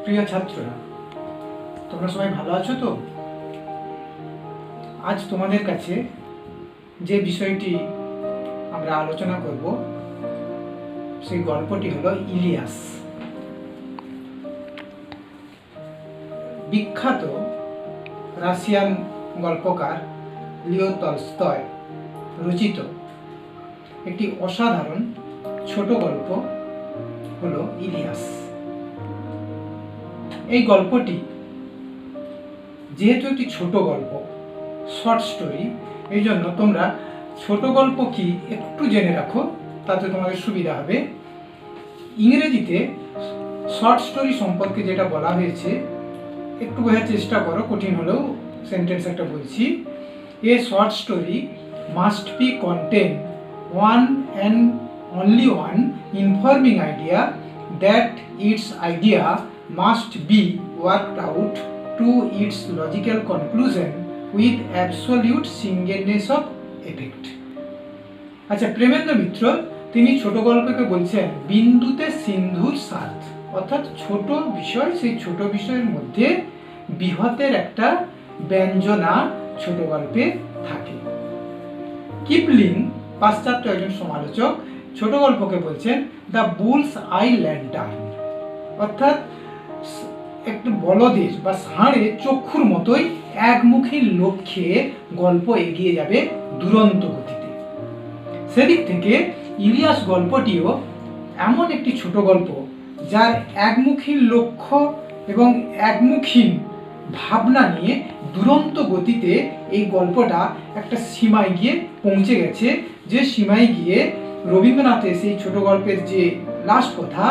প্রিয় ছাত্ররা, তোমরা সবাই ভালো আছো তো? আজ তোমাদের কাছে যে বিষয়টি আমরা আলোচনা করব সেই গল্পটি হলো ইলিয়াস। বিখ্যাত রাশিয়ান গল্পকার লিও টলস্টয় রচিত একটি অসাধারণ ছোট গল্প হলো ইলিয়াস। এই গল্পটি যেহেতু একটি ছোট গল্প, শর্ট স্টোরি, এই জন্য তোমরা ছোট গল্প কি একটু জেনে রাখো, তাতে তোমাদের সুবিধা হবে। ইংরেজিতে শর্ট স্টোরি সম্পর্কে যেটা বলা হয়েছে একটু বোঝার চেষ্টা করো, কঠিন হলেও সেন্টেন্স একটা বলছি। A short story must be contain one and only one informing idea that it's idea must be worked out to its logical conclusion with absolute singleness of effect. আচ্ছা, প্রেমেন্দ্র মিত্র তিনি ছোট গল্পকে বলছেন বিন্দুতে সিন্ধুর স্বাদ, অর্থাৎ ছোট বিষয়, সেই ছোট বিষয়ের মধ্যে বৃহতের একটা ব্যঞ্জনা ছোট গল্পে থাকে। কিপলিং পাশ্চাত্য একজন সমালোচক ছোট গল্পকে বলছেন দ্য বুলস আই ল্যান্টার্ন, অর্থাৎ একটু বলদের বা ষাঁড়ের চক্ষুর মতোই একমুখী লক্ষ্যে গল্প এগিয়ে যাবে দুরন্ত গতিতে। সেদিক থেকে ইলিয়াস গল্পটিও এমন একটি ছোট গল্প যার একমুখী লক্ষ্য এবং একমুখী ভাবনা নিয়ে দুরন্ত গতিতে এই গল্পটা একটা সীমায় গিয়ে পৌঁছে গেছে, যে সীমায় গিয়ে রবীন্দ্রনাথের সেই ছোট গল্পের যে লাস্ট কথা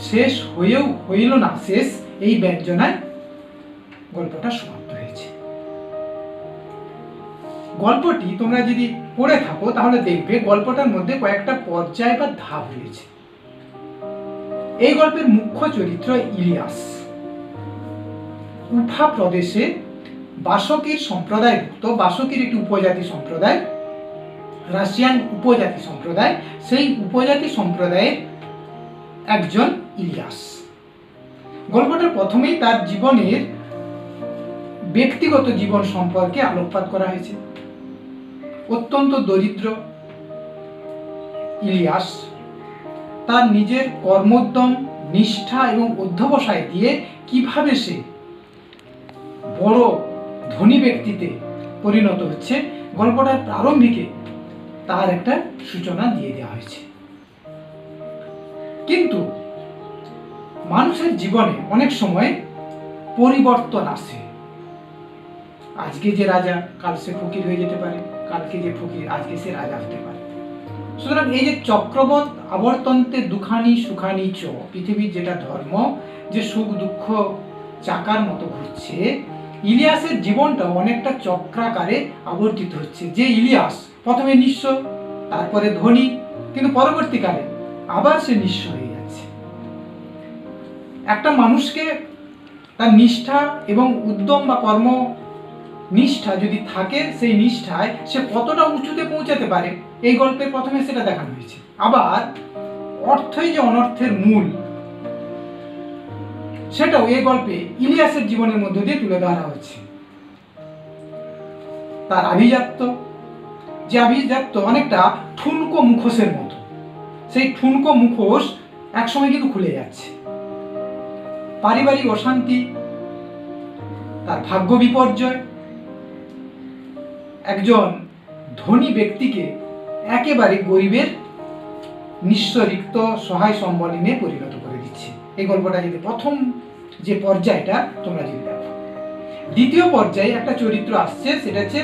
শেষ হয়েও হইল না শেষ, এই ব্যঞ্জনায় গল্পটা সমাপ্ত হয়েছে। গল্পটি তোমরা যদি পড়ে থাকো তাহলে দেখবে গল্পটার মধ্যে কয়েকটা পর্যায় বা ধাপ রয়েছে। এই গল্পের মুখ্য চরিত্র ইলিয়াস উফা প্রদেশে বাসকীর সম্প্রদায়ভুক্ত, বাসকীর একটি উপজাতি সম্প্রদায়, রাশিয়ান উপজাতি সম্প্রদায়, সেই উপজাতি সম্প্রদায়ের একজন ইলিয়াস। গল্পটার প্রথমেই তার জীবনের ব্যক্তিগত জীবন সম্পর্কে আলোকপাত করা হয়েছে। অত্যন্ত দরিদ্র ইলিয়াস তার নিজের কর্মোদ্যম, নিষ্ঠা এবং অধ্যবসায় দিয়ে কিভাবে সে বড় ধনী ব্যক্তিতে পরিণত হচ্ছে, গল্পটার প্রারম্ভিকে তার একটা সূচনা দিয়ে দেওয়া হয়েছে। কিন্তু মানুষের জীবনে অনেক সময় পরিবর্তন আসে। আজকে যে রাজা কাল সে ফকির হয়ে যেতে পারে, কালকে যে ফকির আজকে সে রাজা হতে পারে। সুতরাং এই যে চক্রবৎ আবর্তন্তে দুখানি সুখানি চ, পৃথিবীর যেটা ধর্ম, যে সুখ দুঃখ চাকার মতো ঘুরছে, ইলিয়াসের জীবনটা অনেকটা চক্রাকারে আবর্তিত হচ্ছে। যে ইলিয়াস প্রথমে নিঃস্ব, তারপরে ধনী, কিন্তু পরবর্তীকালে আবার সে নিঃস্ব হয়ে যাচ্ছে। একটা মানুষকে তার নিষ্ঠা এবং উদ্যম বা কর্ম নিষ্ঠা যদি থাকে, সেই নিষ্ঠায় সে কতটা উঁচুতে পৌঁছাতে পারে, এই গল্পের প্রথমে সেটা দেখানো হয়েছে। আবার অর্থই যে অনর্থের মূল, সেটাও এই গল্পে ইলিয়াসের জীবনের মধ্য দিয়ে তুলে ধরা হচ্ছে। তার আভিজাত্য, যে আভিজাত্য অনেকটা ঠুনকো মুখোশের মতো, সেই ঠুনকো মুখোশ একসময় কিন্তু খুলে যাচ্ছে। পারিবারিক অশান্তি, তার ভাগ্য বিপর্যয় একজন ধনী ব্যক্তিকে একেবারে গরিবের নিঃস্ব রিক্ত সহায় সম্বলীনে পরিণত করে দিচ্ছে। এই গল্পটা যদি প্রথম যে পর্যায়টা তোমরা যদি দেখো, দ্বিতীয় পর্যায়ে একটা চরিত্র আসছে, সেটা হচ্ছে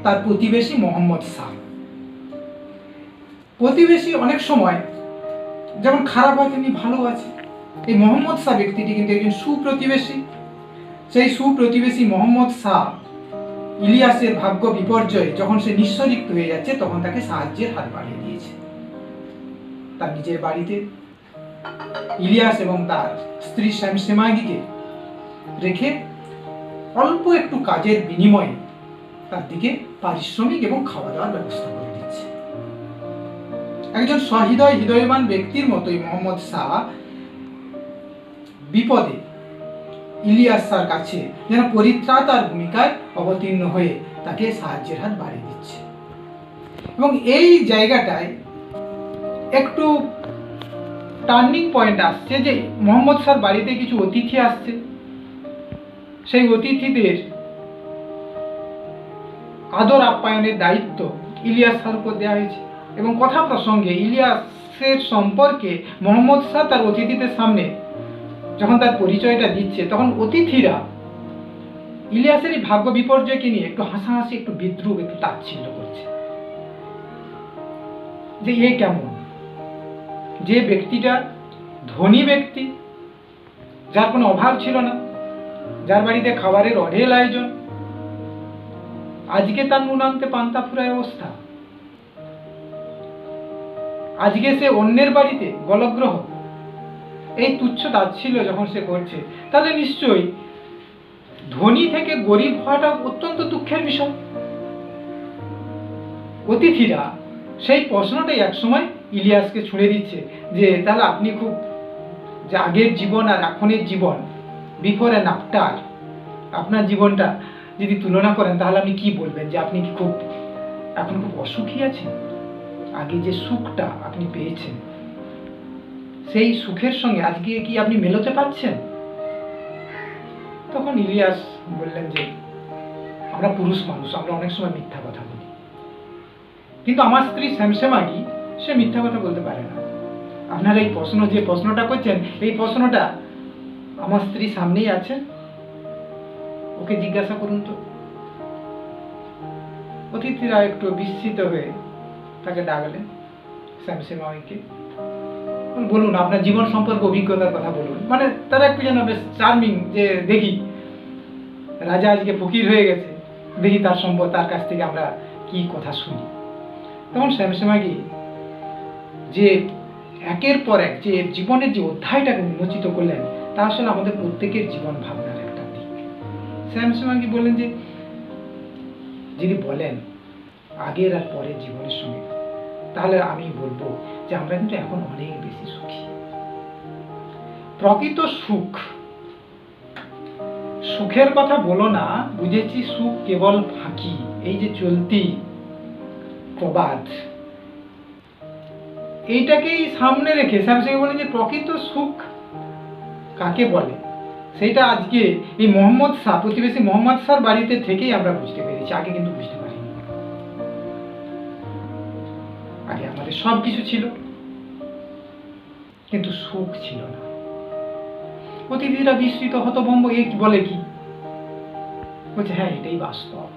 তার প্রতিবেশী মোহাম্মদ শাহ। প্রতিবেশী অনেক সময় যেমন খারাপ হয় তেমনি ভালো আছে। এই মোহাম্মদ শাহ ব্যক্তিটি কিন্তু একজন সুপ্রতিবেশী। সেই সুপ্রতিবেশী মোহাম্মদ শাহ ইলিয়াসের ভাগ্য বিপর্যয়ে যখন সে নিঃস্বরিক্ত হয়ে যাচ্ছে, তখন তাকে সাহায্যের হাত বাড়িয়ে দিয়েছে। তার নিজের বাড়িতে ইলিয়াস এবং তার স্ত্রী শ্যামসেমাগিকে রেখে অল্প একটু কাজের বিনিময়ে তার দিকে পারিশ্রমিক এবং খাওয়া দাওয়ার ব্যবস্থা করে দিচ্ছে। একজন সহৃদয় হৃদয়বান ব্যক্তির মতোই মোহাম্মদ শাহ বিপদে ইলিয়াস স্যার কাছে যেন পরিত্রাতার ভূমিকায় অবতীর্ণ হয়ে তাকে সাহায্যের হাত বাড়িয়ে দিচ্ছে। এবং এই জায়গাটায় একটু টার্নিং পয়েন্ট আসছে যে মোহাম্মদ স্যার বাড়িতে কিছু অতিথি আসছে, সেই অতিথিদের আদর আপ্যায়নের দায়িত্ব ইলিয়াস স্যার উপর দেওয়া হয়েছে। এবং কথা প্রসঙ্গে ইলিয়াসের সম্পর্কে মোহাম্মদ স্যার তার অতিথিদের সামনে যখন তার পরিচয়টা দিচ্ছে, তখন অতিথিরা ইলিয়াসের এই ভাগ্য বিপর্যয়কে নিয়ে একটু হাসাহাসি, একটু বিদ্রুপ, একটু তাচ্ছিল্য করছে যে এ কেমন, যে ব্যক্তিটা ধনী ব্যক্তি, যার কোনো অভাব ছিল না, যার বাড়িতে খাবারের অঢেল আয়োজন, আজকে তার নুন আনতে পান্তা ফুরায় অবস্থা, আজকে সে অন্যের বাড়িতে গলগ্রহ। এই তুচ্ছ তাচ্ছিল্য যখন সে করছে, তাহলে নিশ্চয়ই ধনী থেকে গরিব হওয়াটা অত্যন্ত দুঃখের বিষয়। অতিথিরা সেই প্রশ্নটাই একসময় ইলিয়াসকে ছুঁড়ে দিচ্ছে যে তাহলে আপনি খুব, যে আগের জীবন আর এখনের জীবন, বিফোর অ্যান্ড আফটার, আপনার জীবনটা যদি তুলনা করেন তাহলে আপনি কি বলবেন, যে আপনি কি খুব এখন খুব অসুখী আছেন? আগে যে সুখটা আপনি পেয়েছেন, সেই সুখের সঙ্গে আজকে কি আপনি মেলাতে পারছেন? তখন ইলিয়াস বললেন যে আমরা পুরুষ মানুষ, আমরা অনেক সময় মিথ্যা কথা বলি, কিন্তু আমার স্ত্রী শ্যামশ্যামাগি সে মিথ্যা কথা বলতে পারে না। আপনারা এই প্রশ্ন, যে প্রশ্নটা করছেন, এই প্রশ্নটা আমার স্ত্রী সামনেই আছে, ওকে জিজ্ঞাসা করুন তো। অতিথিরা একটু বিস্মিত হয়ে তাকে ডাকলেন, শ্যামশ্যামাগিকে। বলুন আপনার জীবন সম্পর্কে অভিজ্ঞতার কথা বলুন। মানে তারা একটু যেন বেশ চার্মিং, যে দেখি রাজা আজকে ফকির হয়ে গেছে, দেখি তার কাছ থেকে আমরা কি কথা শুনি। তখন শ্যামশ্যামাগি যে একের পর এক যে জীবনের যে অধ্যায়টাকে উন্মোচিত করলেন, তা আসলে আমাদের প্রত্যেকের জীবন ভাবনার একটা দিক। শ্যামশ্যামাগি বললেন যে যদি বলেন আগের আর পরের জীবনের সঙ্গে, তাহলে আমি বলবো যে আমরা কিন্তু এখন অনেক বেশি সুখী। প্রকৃত সুখ, সুখের কথা বলো না, বুঝেছি সুখ কেবল ফাঁকি, এই যে চলতি প্রবাদ, এইটাকেই সামনে রেখে শ্যামশ্যামাগি বলেন যে প্রকৃত সুখ কাকে বলে, সেটা আজকে এই মোহাম্মদ শাহ, প্রতিবেশী মোহাম্মদ শাহ বাড়িতে থেকেই আমরা বুঝতে পেরেছি। আগে কিন্তু বুঝতে পারিনি। আগে আমাদের সব কিছু ছিল, কিন্তু সুখ ছিল না। অতিথিরা বিস্মিত, হতভম্ব, এ বলে কি? বলছে হ্যাঁ, এটাই বাস্তব।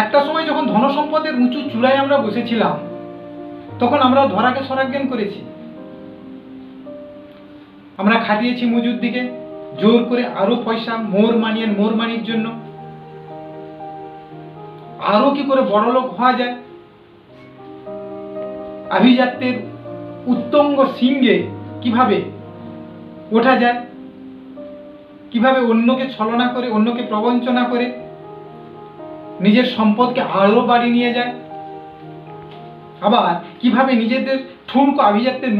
একটা সময় যখন ধনসম্পদের উঁচু চূড়ায় আমরা বসেছিলাম, তখন আমরা ধরাকে সরাজ্ঞান করেছি, আমরা খাটিয়েছি মজুর দিকে জোর করে আরো পয়সা, মোর মানির জন্য, আরো কি করে বড়লোক হওয়া যায়, আভিজাত্যের উত্তঙ্গ শৃঙ্গে কিভাবে ওঠা যায়, কিভাবে অন্যকে ছলনা করে, অন্যকে প্রবঞ্চনা করে নিজের সম্পদকে আরো বাড়িয়ে নিয়ে যায়, আবার কিভাবে নিজেদের ঠুনকো আভিজাত্যের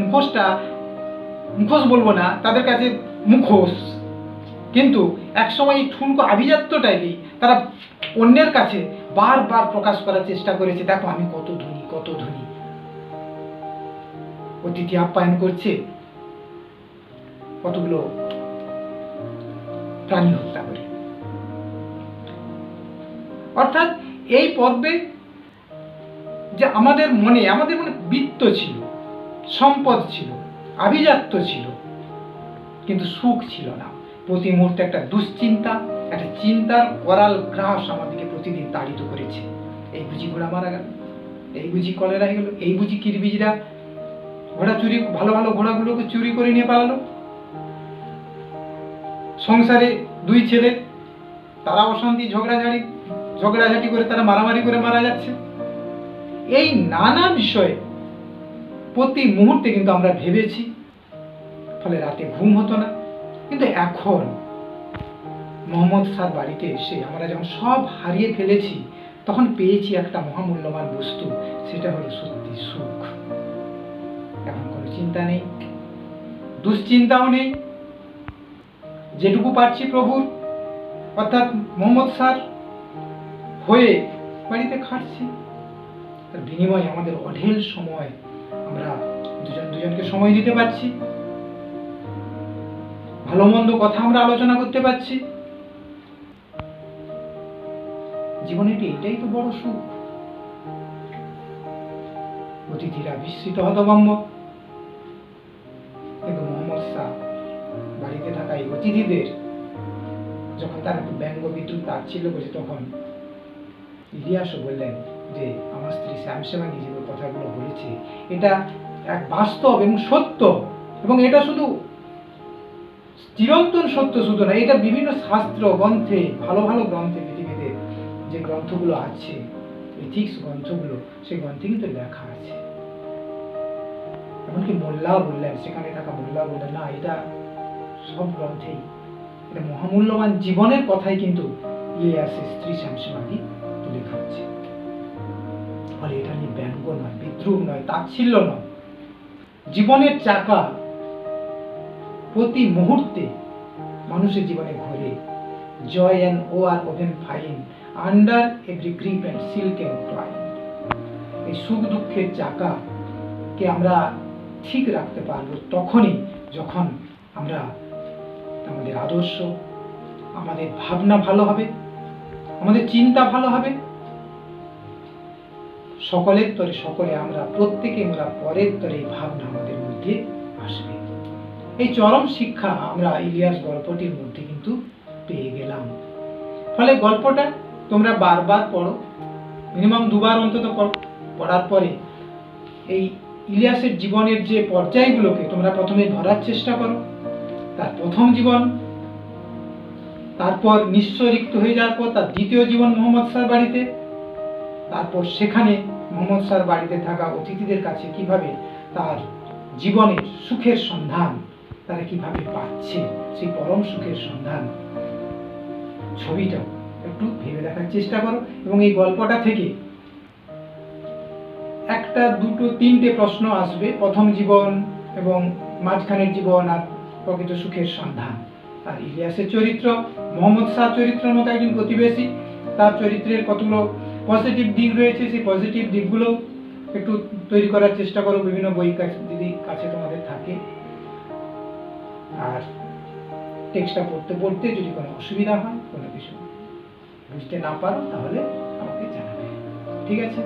মুখোশ বলবো না, তাদের কাছে মুখোশ, কিন্তু একসময় এই ঠুনকো আভিজাত্যটাই তারা অন্যের কাছে বারবার প্রকাশ করার চেষ্টা করেছে, দেখো আমি কত ধনী, কত ধনী। অতিথি আপ্যায়ন করছে, কতগুলো প্রাণী হত্যা করে। অর্থাৎ এই পর্বে যে আমাদের মনে বৃত্ত ছিল, সম্পদ ছিল, আভিজাত্য ছিল, কিন্তু সুখ ছিল না। প্রতি মুহূর্তে একটা দুশ্চিন্তা, একটা চিন্তার করাল গ্রাস আমাদেরকে প্রতিদিন তাড়িত করেছে। এই বুঝি ঘোড়া মারা গেল, এই বুঝি কলেরা হয়ে গেল, এই বুঝি কিরবিজরা ঘোড়া চুরি, ভালো ভালো ঘোড়াগুলোকে চুরি করে নিয়ে পালালো। সংসারে দুই ছেলে, তারা অশান্তি, ঝগড়াঝাটি করে তারা মারামারি করে মারা যাচ্ছে। এই নানা বিষয়ে প্রতি মুহূর্তে কিন্তু আমরা ভেবেছি, ফলে রাতে ঘুম হতো না। কিন্তু এখন মোহাম্মদ শাহ বাড়িতে এসে আমরা যখন সব হারিয়ে ফেলেছি, তখন পেয়েছি একটা মহামূল্যবান বস্তু, সেটা হলো সত্যি সুখ। এখন কোনো চিন্তা নেই, দুশ্চিন্তাও নেই, যেটুকু পারছি প্রভুর অর্থাৎ মোহাম্মদ স্যার হয়ে বাড়িতে খাটছি, তার বিনিময়ে আমাদের অঢেল সময় আমরা দুজনকে সময় দিতে পারছি, ভালো মন্দ কথা আমরা আলোচনা করতে পারছি। জীবনে এটাই তো বড় সুখ। অতিথিরা বিস্মিত হতভম্ব, কিন্তু মোহাম্মদ শাহ বাড়িতে থাকা এই অতিথিদের যখন তার একটু ব্যঙ্গ বিদ্রুপ তাচ্ছিল্য করেছে, তখন ইলিয়াসও বললেন যে আমার স্ত্রী শ্যামসেমানি যে কথাগুলো বলেছে এটা এক বাস্তব এবং সত্য, এবং এটা শুধু চিরন্তন সত্য শুধু না, এটা বিভিন্ন শাস্ত্র গ্রন্থে, ভালো ভালো গ্রন্থে, পৃথিবীতে যে গ্রন্থগুলো আছে, এথিক্স গ্রন্থগুলো, সেই গ্রন্থে কিন্তু লেখা আছে। এমনকি মোল্লা বললেন, সেখানে থাকা মোল্লা বললেন, না এটা সব গ্রন্থেই এটা মহামূল্যবান জীবনের কথাই কিন্তু ইলিয়াসের স্ত্রী শামসুমাদি তুলে ধরছে। ফলে এটা নিয়ে ব্যঙ্গ নয়, বিদ্রুপ নয়, তাচ্ছিল্য নয়। জীবনের চাকা প্রতি মুহূর্তে মানুষের জীবনে ঘোরে। Joy and woe are woven fine under every grief and silk and twine. এই সুখ দুঃখের চাকাকে আমরা ঠিক রাখতে পারবো তখনই যখন আমরা আমাদের আদর্শ, আমাদের ভাবনা ভালো হবে, আমাদের চিন্তা ভালো হবে, সকলের তরে সকলে আমরা প্রত্যেকে আমরা পরের তরে ভাবনা আমাদের মধ্যে আসবে। এই চরম শিক্ষা আমরা ইলিয়াস গল্পটির মধ্যে কিন্তু পেয়ে গেলাম। ফলে গল্পটা তোমরা বারবার পড়ো, মিনিমাম দুবার অন্তত পড়ার পরে এই ইলিয়াসের জীবনের যে পর্যায়গুলোকে তোমরা প্রথমে ধরার চেষ্টা করো। তার প্রথম জীবন, তারপর নিঃস্ব রিক্ত হয়ে যাওয়ার পর তার দ্বিতীয় জীবন মোহাম্মদ শাহর বাড়িতে, তারপর সেখানে মোহাম্মদ শাহর বাড়িতে থাকা অতিথিদের কাছে কিভাবে তার জীবনের সুখের সন্ধান তারা কিভাবে পাচ্ছে, সেই পরম সুখের সন্ধান ছবিটাও একটু ভেবে দেখার চেষ্টা করো। এবং এই গল্পটা থেকে একটা, দুটো, তিনটে প্রশ্ন আসবে, প্রথম জীবন এবং মাঝখানের জীবন আর প্রকৃত সুখের সন্ধান। আর ইলিয়াসের চরিত্র, মোহাম্মদ শাহ চরিত্রের মতো একজন প্রতিবেশী, তার চরিত্রের কতগুলো পজিটিভ দিক রয়েছে, সেই পজিটিভ দিকগুলো একটু তৈরি করার চেষ্টা করো বিভিন্ন বই যদি কাছে তোমাদের থাকে। আর টেক্সটটা পড়তে পড়তে যদি কোনো অসুবিধা হয়, কোনো কিছু বুঝতে না পারো, তাহলে আমাকে জানাবে। ঠিক আছে?